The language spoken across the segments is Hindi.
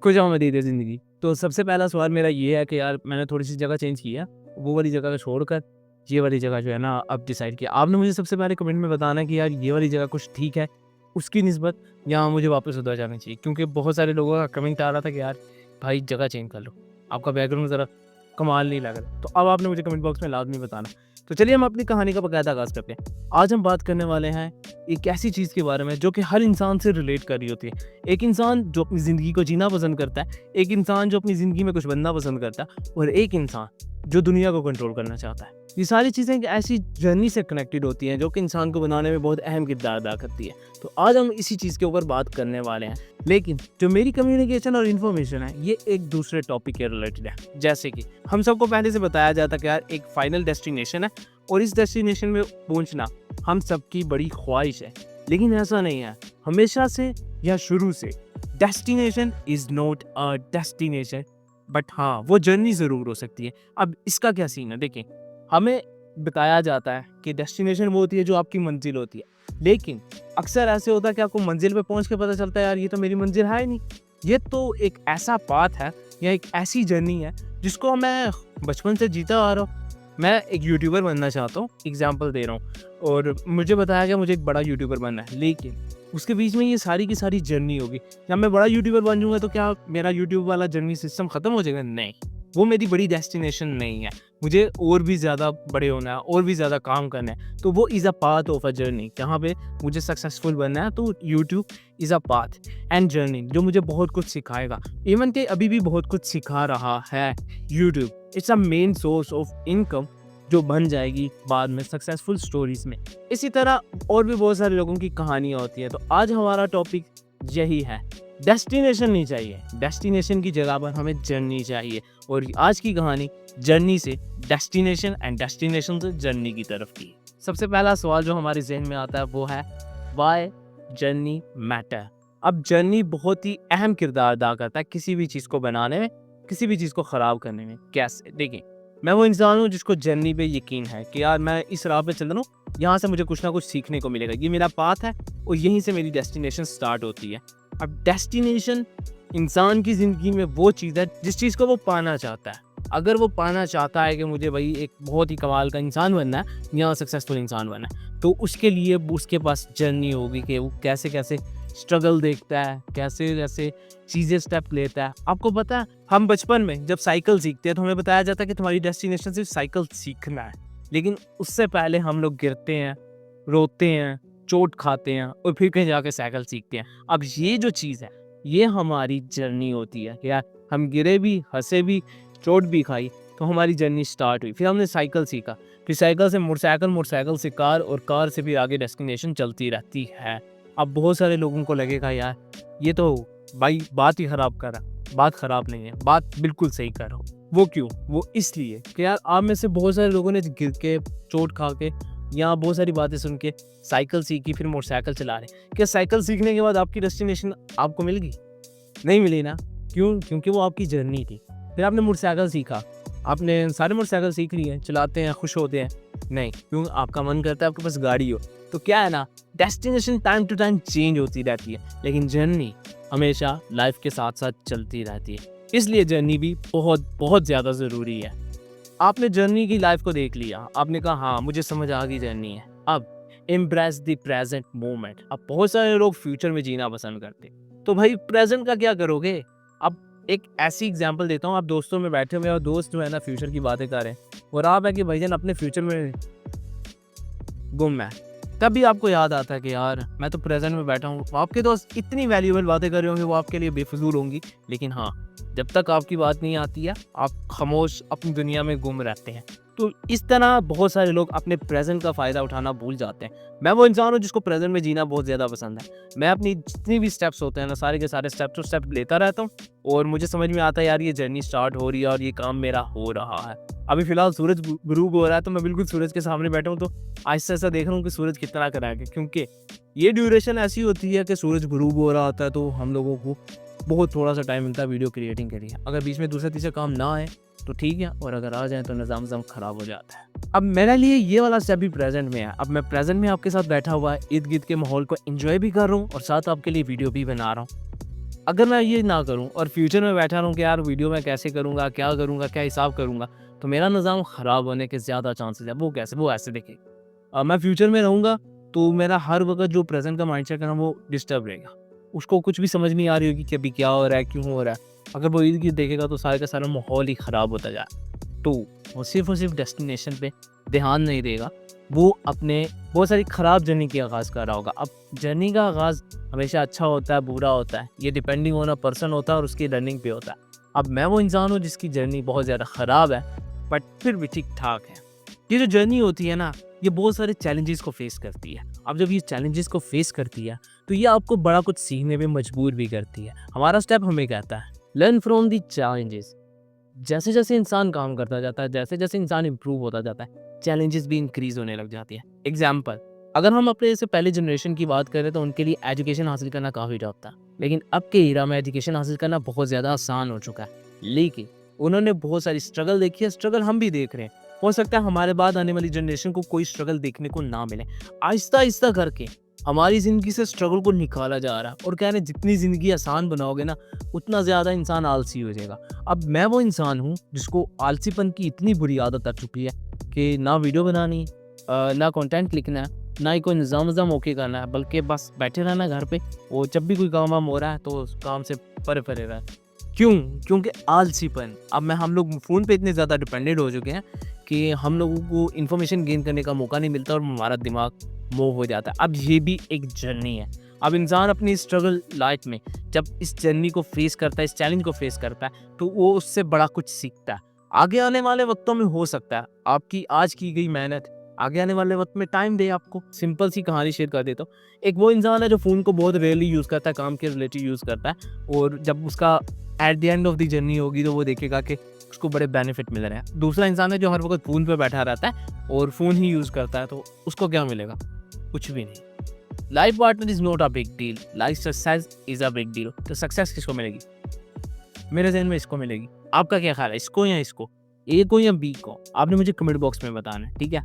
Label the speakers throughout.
Speaker 1: खुशामदीद है ज़िंदगी। तो सबसे पहला सवाल मेरा ये है कि यार मैंने थोड़ी-सी जगह चेंज की है, वो वाली जगह को छोड़कर ये वाली जगह जो है ना अब डिसाइड किया। आपने मुझे सबसे पहले कमेंट में बताना है कि यार ये वाली जगह कुछ ठीक है, उसकी निस्बत या मुझे वापस उधर जाना चाहिए। क्योंकि बहुत सारे लोगों का कमेंट आ रहा था कि यार भाई जगह चेंज कर लो, आपका बैकग्राउंड ज़रा कमाल नहीं लग रहा। तो अब आपने मुझे कमेंट बॉक्स में लाज़मी बताना। तो चलिए हम अपनी कहानी का बाकायदा आगाज़ करते हैं। आज हम बात करने वाले हैं एक ऐसी चीज़ के बारे में जो कि हर इंसान से रिलेट कर रही होती है। एक इंसान जो अपनी ज़िंदगी को जीना पसंद करता है, एक इंसान जो अपनी ज़िंदगी में कुछ बनना पसंद करता है और एक इंसान जो दुनिया को कंट्रोल करना चाहता है। ये सारी चीज़ें एक ऐसी जर्नी से कनेक्टेड होती हैं जो कि इंसान को बनाने में बहुत अहम किरदार अदा करती है। तो आज हम इसी चीज़ के ऊपर बात करने वाले हैं। लेकिन जो मेरी कम्युनिकेशन और इन्फॉर्मेशन है ये एक दूसरे टॉपिक के रिलेटेड है। जैसे कि हम सबको पहले से बताया जाता कि यार एक फाइनल डेस्टिनेशन है और इस डेस्टिनेशन में पहुंचना हम सबकी बड़ी ख्वाहिश है। लेकिन ऐसा नहीं है हमेशा से या शुरू से। Destination is not a destination, but हाँ वो जर्नी ज़रूर हो सकती है। अब इसका क्या सीन है, देखें हमें बताया जाता है कि डेस्टिनेशन वो होती है जो आपकी मंजिल होती है, लेकिन अक्सर ऐसे होता है कि आपको मंजिल पे पहुंच के पता चलता है यार ये तो मेरी मंजिल है ही नहीं। ये तो एक ऐसा पाथ है या एक ऐसी जर्नी है जिसको मैं बचपन से जीता आ रहा हूँ। मैं एक यूट्यूबर बनना चाहता हूँ, एग्जाम्पल दे रहा हूँ, और मुझे बताया गया मुझे एक बड़ा यूट्यूबर बनना है, लेकिन उसके बीच में ये सारी की सारी जर्नी होगी। जब मैं बड़ा यूट्यूबर बन जाऊँगा तो क्या मेरा यूट्यूब वाला जर्नी सिस्टम ख़त्म हो जाएगा? नहीं, वो मेरी बड़ी डेस्टिनेशन नहीं है। मुझे और भी ज़्यादा बड़े होना है और भी ज़्यादा काम करना है। तो वो is a path of a journey, जहाँ पे मुझे सक्सेसफुल बनना है। तो YouTube is a path and journey जो मुझे बहुत कुछ सिखाएगा, इवन कि अभी भी बहुत कुछ सिखा रहा है। YouTube it's a main source of income जो बन जाएगी बाद में सक्सेसफुल स्टोरीज में। इसी तरह और भी बहुत सारे लोगों की कहानियाँ होती हैं। तो आज हमारा टॉपिक यही है, डेस्टिनेशन नहीं चाहिए, डेस्टिनेशन की जगह पर हमें जर्नी चाहिए। और आज की कहानी जर्नी से डेस्टिनेशन एंड डेस्टिनेशन से जर्नी की तरफ की। सबसे पहला सवाल जो हमारे जहन में आता है वो है व्हाई जर्नी मैटर। अब जर्नी बहुत ही अहम किरदार अदा करता है किसी भी चीज़ को बनाने में, किसी भी चीज़ को ख़राब करने में। कैसे? देखिए मैं वो इंसान हूँ जिसको जर्नी पे यकीन है कि यार मैं इस राह पे चल रहा हूँ, यहाँ से मुझे कुछ ना कुछ सीखने को मिलेगा। ये मेरा पाथ है और यहीं से मेरी डेस्टिनेशन स्टार्ट होती है। अब डेस्टिनेशन इंसान की ज़िंदगी में वो चीज़ है जिस चीज़ को वो पाना चाहता है। अगर वो पाना चाहता है कि मुझे भाई एक बहुत ही कमाल का इंसान बनना है या सक्सेसफुल इंसान बनना है, तो उसके लिए उसके पास जर्नी होगी कि वो कैसे कैसे स्ट्रगल देखता है, कैसे कैसे चीज़ें स्टेप लेता है। आपको पता है हम बचपन में जब साइकिल सीखते हैं तो हमें बताया जाता है कि तुम्हारी डेस्टिनेशन सिर्फ साइकिल सीखना है, लेकिन उससे पहले हम लोग गिरते हैं, रोते हैं, चोट खाते हैं और फिर कहीं जाके साइकिल सीखते हैं। अब ये जो चीज़ है ये हमारी जर्नी होती है कि यार हम गिरे भी, हंसे भी, चोट भी खाई, तो हमारी जर्नी स्टार्ट हुई। फिर हमने साइकिल सीखा, फिर साइकिल से मोटरसाइकिल, मोटरसाइकिल से कार और कार से फिर आगे डेस्टिनेशन चलती रहती है। अब बहुत सारे लोगों को लगेगा यार ये तो भाई बात ही ख़राब कर रहा। बात ख़राब नहीं है, बात बिल्कुल सही कर रहा हूँ। वो क्यों? वो इसलिए कि यार आप में से बहुत सारे लोगों ने गिर के, चोट खा के या बहुत सारी बातें सुन के साइकिल सीखी, फिर मोटरसाइकिल चला रहे। क्या साइकिल सीखने के बाद आपकी डेस्टिनेशन आपको मिल गई? नहीं मिली ना। क्यों? क्योंकि वो आपकी जर्नी थी। फिर आपने मोटरसाइकिल सीखा, आपने सारे मोटरसाइकिल सीख लिए, चलाते हैं, खुश होते हैं। नहीं, क्यों? आपका मन करता है आपके पास गाड़ी हो। तो क्या है ना, destination time to time change होती रहती है, लेकिन जर्नी हमेशा लाइफ के साथ साथ चलती रहती है। इसलिए जर्नी भी बहुत बहुत ज़्यादा ज़रूरी है। आपने जर्नी की लाइफ को देख लिया, आपने कहा हाँ मुझे समझ आ गई जर्नी है। अब एम्ब्रेस द प्रेजेंट मोमेंट। अब बहुत सारे लोग फ्यूचर में जीना पसंद करते, तो भाई प्रेजेंट का क्या करोगे? अब एक ऐसी एग्जांपल देता हूँ, आप दोस्तों में बैठे हुए और दोस्त जो है ना फ्यूचर की बातें कर रहे हैं और आप है कि भाईजान अपने फ्यूचर में गुम है। तभी आपको याद आता है कि यार मैं तो प्रेजेंट में बैठा हूँ। आपके दोस्त इतनी वैल्यूएबल बातें कर रहे होंगे वो आपके लिए बेफजूल होंगी, लेकिन हाँ जब तक आपकी बात नहीं आती है आप खामोश अपनी दुनिया में गुम रहते हैं। तो इस तरह बहुत सारे लोग अपने प्रेजेंट का फ़ायदा उठाना भूल जाते हैं। मैं वो इंसान हूँ जिसको प्रेजेंट में जीना बहुत ज़्यादा पसंद है। मैं अपनी जितनी भी स्टेप्स होते हैं ना सारे के सारे स्टेप टू स्टेप लेता रहता हूँ और मुझे समझ में आता है यार ये जर्नी स्टार्ट हो रही है और ये काम मेरा हो रहा है। अभी फ़िलहाल सूरज ग्रूब हो रहा है तो मैं बिल्कुल सूरज के सामने बैठा हूँ, तो आहिस्ता आहिस्ता देख रहा हूँ कि सूरज कितना कराएगा, क्योंकि ये ड्यूरेशन ऐसी होती है कि सूरज ग्रूब हो रहा होता है तो हम लोगों को बहुत थोड़ा सा टाइम मिलता है वीडियो क्रिएटिंग के लिए। अगर बीच में दूसरा तीसरा काम ना आए तो ठीक है, और अगर आ जाए तो निज़ाम ख़राब हो जाता है। अब मेरे लिए ये वाला स्टेप भी प्रेजेंट में है। अब मैं प्रेजेंट में आपके साथ बैठा हुआ इर्द गिर्द के माहौल को एंजॉय भी कर रहा हूँ और साथ आपके लिए वीडियो भी बना रहा हूँ। अगर मैं ये ना करूँ और फ्यूचर में बैठा रहूँ कि यार वीडियो मैं कैसे करूँगा, क्या हिसाब करूँगा, तो मेरा निज़ाम ख़राब होने के ज़्यादा चांसेस है। वो कैसे? वो ऐसे देखिए, मैं फ्यूचर में रहूँगा तो मेरा हर वक़्त जो प्रेज़ेंट का माइंडसेट है ना वो डिस्टर्ब रहेगा। उसको कुछ भी समझ नहीं आ रही होगी कि अभी क्या हो रहा है, क्यों हो रहा है। अगर वो इर्द-गिर्द देखेगा तो सारे का सारा माहौल ही ख़राब होता जाए। तो वो सिर्फ़ और सिर्फ़ डेस्टिनेशन पे ध्यान नहीं देगा, वो अपने बहुत सारी ख़राब जर्नी की आगाज़ कर रहा होगा। अब जर्नी का आगाज़ हमेशा अच्छा होता है, बुरा होता है, ये डिपेंडिंग ऑन अ पर्सन होता है और उसकी रनिंग पे होता है। अब मैं वो इंसान हूँ जिसकी जर्नी बहुत ज़्यादा ख़राब है, बट फिर भी ठीक-ठाक है। ये जो जर्नी होती है ना, ये बहुत सारे चैलेंजेस को फेस करती है। अब जब ये चैलेंजेस को फेस करती है, तो ये आपको बड़ा कुछ सीखने पे मजबूर भी करती है। हमारा स्टेप हमें कहता है, लर्न फ्रॉम द चैलेंजेस। जैसे-जैसे इंसान काम करता जाता है, जैसे-जैसे इंसान इम्प्रूव होता जाता है, चैलेंजेस भी इंक्रीज़ होने लग जाती है। एग्ज़ाम्पल, अगर हम अपने से पहले जनरेशन की बात करें तो उनके लिए एजुकेशन हासिल करना काफ़ी टफ था। लेकिन अब के एरा में एजुकेशन हासिल करना बहुत ज़्यादा आसान हो चुका है। लेकिन उन्होंने बहुत सारी स्ट्रगल देखी है, स्ट्रगल हम भी देख रहे हैं। हो सकता है हमारे बाद आने वाली जनरेशन को कोई स्ट्रगल देखने को ना मिले। आहिस्ता-आहिस्ता करके हमारी ज़िंदगी से स्ट्रगल को निकाला जा रहा है और कह रहे हैं जितनी ज़िंदगी आसान बनाओगे ना, उतना ज़्यादा इंसान आलसी हो जाएगा। अब मैं वो इंसान हूँ जिसको आलसीपन की इतनी बुरी आदत आ चुकी है कि ना वीडियो बनानी ना कंटेंट लिखना है, ना ही कोई निज़ाम-वज़ाम ओके करना है, बल्कि बस बैठे रहना घर पे और जब भी कोई काम-वाम हो रहा है तो उस काम से परे-परे रहना। क्यों? क्योंकि आलसीपन। अब हम लोग फ़ोन पे इतने ज़्यादा डिपेंडेंट हो चुके हैं कि हम लोगों को इन्फॉर्मेशन गेन करने का मौका नहीं मिलता और हमारा दिमाग मूव हो जाता है। अब ये भी एक जर्नी है। अब इंसान अपनी स्ट्रगल लाइफ में जब इस जर्नी को फेस करता है, इस चैलेंज को फेस करता है, तो वो उससे बड़ा कुछ सीखता है। आगे आने वाले वक्तों में हो सकता है आपकी आज की गई मेहनत आगे आने वाले वक्त में टाइम दे आपको। सिंपल सी कहानी शेयर कर देता हूँ। एक वो इंसान है जो फ़ोन को बहुत रेयरली यूज़ करता है, काम के रिलेटेड यूज़ करता है और जब उसका at the end of the journey होगी तो वो देखेगा कि उसको बड़े बेनिफिट मिल रहे हैं। दूसरा इंसान है जो हर वक्त फ़ोन पे बैठा रहता है और फ़ोन ही यूज़ करता है, तो उसको क्या मिलेगा? कुछ भी नहीं। Life partner is not a big deal, life success is a big deal. तो सक्सेस किसको मिलेगी? मेरे ज़हन में इसको मिलेगी। आपका क्या ख़्याल है, इसको या इसको? ए को या बी को? आपने मुझे कमेंट बॉक्स में बताना है, ठीक है?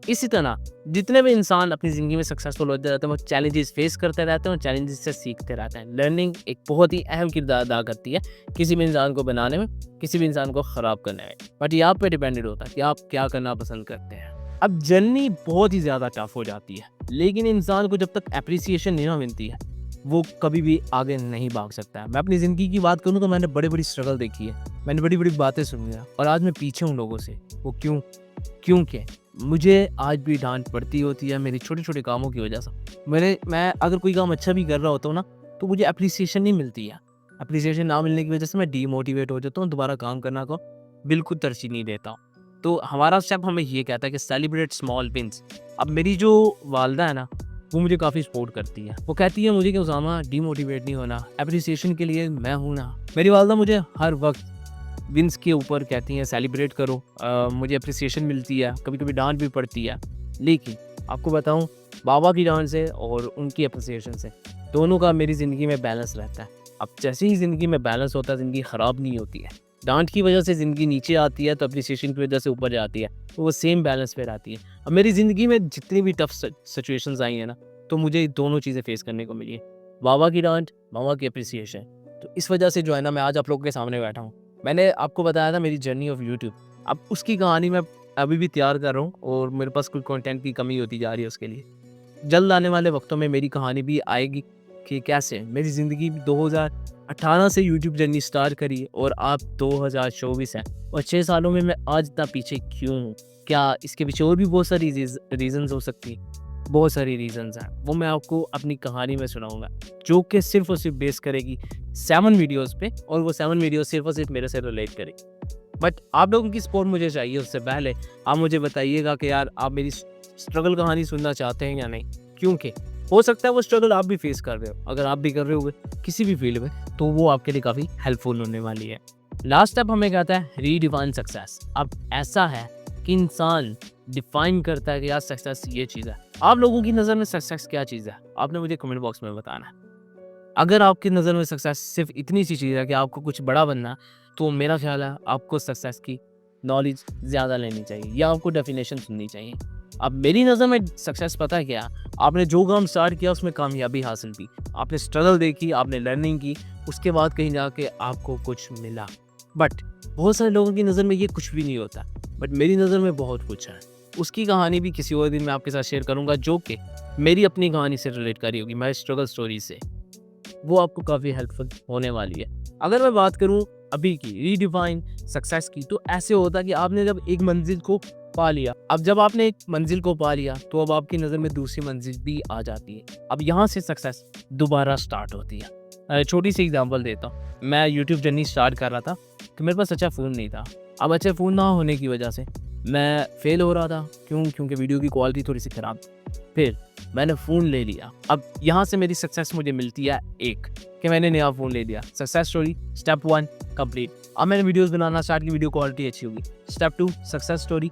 Speaker 1: इसी तरह जितने भी इंसान अपनी ज़िंदगी में सक्सेसफुल होते रहते हैं, वो चैलेंजेस फेस करते रहते हैं और चैलेंजेस से सीखते रहते हैं। लर्निंग एक बहुत ही अहम किरदार अदा करती है किसी भी इंसान को बनाने में, किसी भी इंसान को ख़राब करने में। बट ये आप पे डिपेंडेंट होता है कि आप क्या करना पसंद करते हैं। अब जर्नी बहुत ही ज़्यादा टफ हो जाती है, लेकिन इंसान को जब तक एप्रिसिएशन नहीं ना मिलती है, वो कभी भी आगे नहीं भाग सकता है। मैं अपनी ज़िंदगी की बात करूँ तो मैंने बड़ी-बड़ी स्ट्रगल देखी है, मैंने बड़ी-बड़ी बातें सुनी है और आज मैं पीछे हूँ लोगों से। वो क्यों? क्योंकि मुझे आज भी डाँट पड़ती होती है मेरी छोटे-छोटे कामों की वजह से। मैं अगर कोई काम अच्छा भी कर रहा होता हूँ ना, तो मुझे एप्रिसिएशन नहीं मिलती है। एप्रिसिएशन ना मिलने की वजह से मैं डीमोटिवेट हो जाता हूँ, दोबारा काम करना को बिल्कुल तरजीह नहीं देता हूँ। तो हमारा स्टेप हमें ये कहता है कि सेलिब्रेट स्मॉल विन्स। अब मेरी जो वालिदा है ना, वो मुझे काफ़ी सपोर्ट करती है। वो कहती है मुझे कि उसामा डीमोटिवेट नहीं होना, एप्रिसिएशन के लिए मैं हूँ ना। मेरी वालिदा मुझे हर वक़्त विन्स के ऊपर कहती हैं सेलिब्रेट करो। मुझे एप्रिसिएशन मिलती है, कभी-कभी डाँट भी पड़ती है। लेकिन आपको बताऊँ, बाबा की डाँट से और उनकी एप्रिसिएशन से दोनों का मेरी ज़िंदगी में बैलेंस रहता है। अब जैसे ही ज़िंदगी में बैलेंस होता है, ज़िंदगी ख़राब नहीं होती है। डाँट की वजह से ज़िंदगी नीचे आती है तो एप्रिसिएशन की वजह से ऊपर जाती है, तो वो सेम बैलेंस पे रहती है। अब मेरी ज़िंदगी में जितनी भी टफ सिचुएशंस आई हैं ना, तो मुझे दोनों चीज़ें फेस करने को मिली है। बाबा की डाँट, मामा की एप्रिसिएशन। तो इस वजह से जो है ना, मैं आज आप लोगों के सामने बैठा हूँ। मैंने आपको बताया था मेरी जर्नी ऑफ यूट्यूब, अब उसकी कहानी मैं अभी भी तैयार कर रहा हूँ और मेरे पास कोई कंटेंट की कमी होती जा रही है उसके लिए। जल्द आने वाले वक्तों में मेरी कहानी भी आएगी कि कैसे मेरी ज़िंदगी 2018 से यूट्यूब जर्नी स्टार्ट करी और अब 2024 है और 6 सालों में मैं आज इतना पीछे क्यों हूँ? क्या इसके पीछे और भी बहुत सारी रीज़न्स हो सकती हैं? बहुत सारी रीज़न्स हैं, वो मैं आपको अपनी कहानी में सुनाऊँगा, जो कि सिर्फ़ और सिर्फ़ बेस करेगी 7 वीडियोज़ पे और वो 7 वीडियोज़ सिर्फ़ और सिर्फ़ मेरे से रिलेट करेगी। बट आप लोगों की सपोर्ट मुझे चाहिए। उससे पहले आप मुझे बताइएगा कि यार आप मेरी स्ट्रगल कहानी सुनना चाहते हैं या नहीं? क्योंकि हो सकता है वो स्ट्रगल आप भी फेस कर रहे हो। अगर आप भी कर रहे होगे किसी भी फील्ड में, तो वो आपके लिए काफ़ी हेल्पफुल होने वाली है। लास्ट स्टेप हमें कहता है रीडिफाइन सक्सेस। अब ऐसा है कि इंसान डिफाइन करता है कि यार सक्सेस ये चीज़ है। आप लोगों की नज़र में सक्सेस क्या चीज़ है? आपने मुझे कमेंट बॉक्स में बताना है। अगर आपकी नज़र में सक्सेस सिर्फ इतनी सी चीज़ है कि आपको कुछ बड़ा बनना है, तो मेरा ख्याल है आपको सक्सेस की नॉलेज ज़्यादा लेनी चाहिए या आपको डेफिनेशन सुननी चाहिए। अब मेरी नज़र में सक्सेस पता है क्या? आपने जो काम स्टार्ट किया उसमें कामयाबी हासिल की, आपने स्ट्रगल देखी, आपने लर्निंग की उसके बाद कहीं जाके आपको कुछ मिला। बट बहुत सारे लोगों की नज़र में ये कुछ भी नहीं होता, बट मेरी नज़र में बहुत कुछ है। उसकी कहानी भी किसी और दिन मैं आपके साथ शेयर करूँगा, जो कि मेरी अपनी कहानी से रिलेट करी होगी, मेरी स्ट्रगल स्टोरी से। वो आपको काफ़ी हेल्पफुल होने वाली है। अगर मैं बात करूँ अभी की रीडिफाइन सक्सेस की, तो ऐसे होता है कि आपने जब एक मंजिल को पा लिया, अब जब आपने एक मंजिल को पा लिया तो अब आपकी नज़र में दूसरी मंजिल भी आ जाती है। अब यहाँ से सक्सेस दोबारा स्टार्ट होती है। छोटी सी एग्जांपल देता हूँ। मैं यूट्यूब जर्नी स्टार्ट कर रहा था तो मेरे पास अच्छा फ़ोन नहीं था। अब अच्छे फ़ोन ना होने की वजह से मैं फेल हो रहा था। क्यों? क्योंकि वीडियो की क्वालिटी थोड़ी सी ख़राब थी। फिर मैंने फ़ोन ले लिया। अब यहाँ से मेरी सक्सेस मुझे मिलती है एक, कि मैंने नया फ़ोन ले लिया। Success story step 1 complete. अब मैंने वीडियोस बनाना स्टार्ट की, वीडियो क्वालिटी अच्छी होगी। स्टेप 2 सक्सेस स्टोरी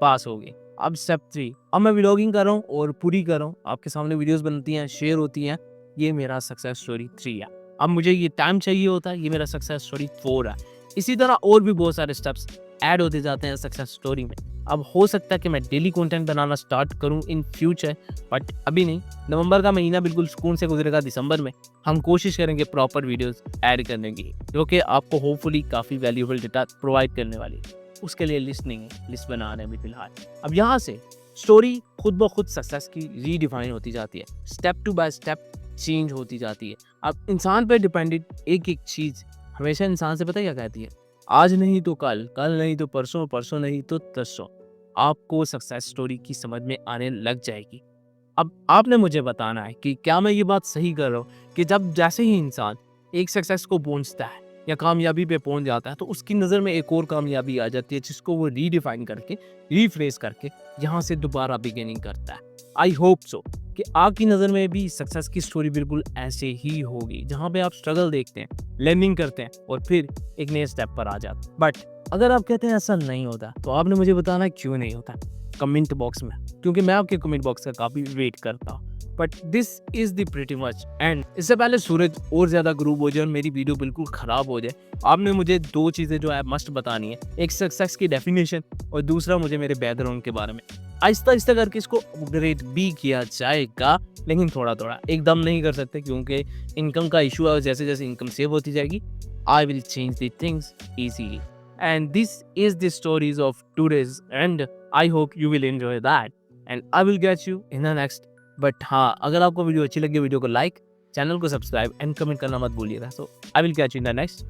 Speaker 1: पास हो गई। अब स्टेप 3, अब मैं व्लॉगिंग कर रहा हूँ और पूरी कर रहा हूँ। आपके सामने वीडियोस बनती हैं, शेयर होती हैं। ये मेरा सक्सेस स्टोरी 3 है। अब मुझे ये टाइम चाहिए होता है, ये मेरा सक्सेस स्टोरी 4 है। इसी तरह और भी बहुत सारे स्टेप्स ऐड होते जाते हैं सक्सेस स्टोरी में। अब हो सकता है कि मैं डेली कंटेंट बनाना स्टार्ट करूं इन फ्यूचर, बट अभी नहीं। नवंबर का महीना बिल्कुल सुकून से गुजरेगा। दिसंबर में हम कोशिश करेंगे प्रॉपर वीडियोस ऐड करने की, जो कि आपको होपफुली काफ़ी वैल्यूएबल डेटा प्रोवाइड करने वाली है। उसके लिए लिस्ट नहीं है, लिस्ट बना रहे हैं अभी फिलहाल। अब यहाँ से स्टोरी खुद ब खुद सक्सेस की रीडिफाइन होती जाती है, स्टेप 2 बाय स्टेप चेंज होती जाती है। अब इंसान पर डिपेंडेंट एक एक चीज़ हमेशा इंसान से पता क्या कहती है, आज नहीं तो कल, कल नहीं तो परसों, परसों नहीं तो तरसों आपको सक्सेस स्टोरी की समझ में आने लग जाएगी। अब आपने मुझे बताना है कि क्या मैं ये बात सही कर रहा हूँ कि जब जैसे ही इंसान एक सक्सेस को पहुंचता है या कामयाबी पे पहुंच जाता है, तो उसकी नज़र में एक और कामयाबी आ जाती है, जिसको वो रीडिफाइन करके, रीफ्रेस करके यहाँ से दोबारा बिगिनिंग करता है। आई होप सो कि आपकी नज़र में भी सक्सेस की स्टोरी बिल्कुल ऐसे ही होगी, जहाँ पे आप स्ट्रगल देखते हैं, लर्निंग करते हैं और फिर एक नए स्टेप पर आ जाते हैं। बट अगर आप कहते हैं ऐसा नहीं होता, तो आपने मुझे बताना क्यों नहीं होता कमेंट बॉक्स में, क्योंकि मैं आपके कमेंट बॉक्स का काफ़ी वेट करता हूँ। But this is the pretty much and इससे पहले सूरज और ज़्यादा ग्रूव हो जाए और मेरी वीडियो बिल्कुल ख़राब हो जाए, आपने मुझे 2 चीज़ें जो है मस्ट बतानी है। एक सक्सेस की डेफिनेशन और दूसरा मुझे मेरे बैकग्राउंड के बारे में। आहिस्ता आहिस्ता करके इसको अपग्रेड भी किया जाएगा, लेकिन थोड़ा थोड़ा, एकदम नहीं कर सकते क्योंकि इनकम का इशू है। और जैसे जैसे इनकम सेव होती जाएगी, I will change the things easily. And this is the stories of today's, and I hope you will enjoy that, and I will get you in the next. But हाँ, अगर आपको वीडियो अच्छी लगी, वीडियो को लाइक, चैनल को सब्सक्राइब एंड कमेंट करना मत भूलिएगा। So I will catch you in the next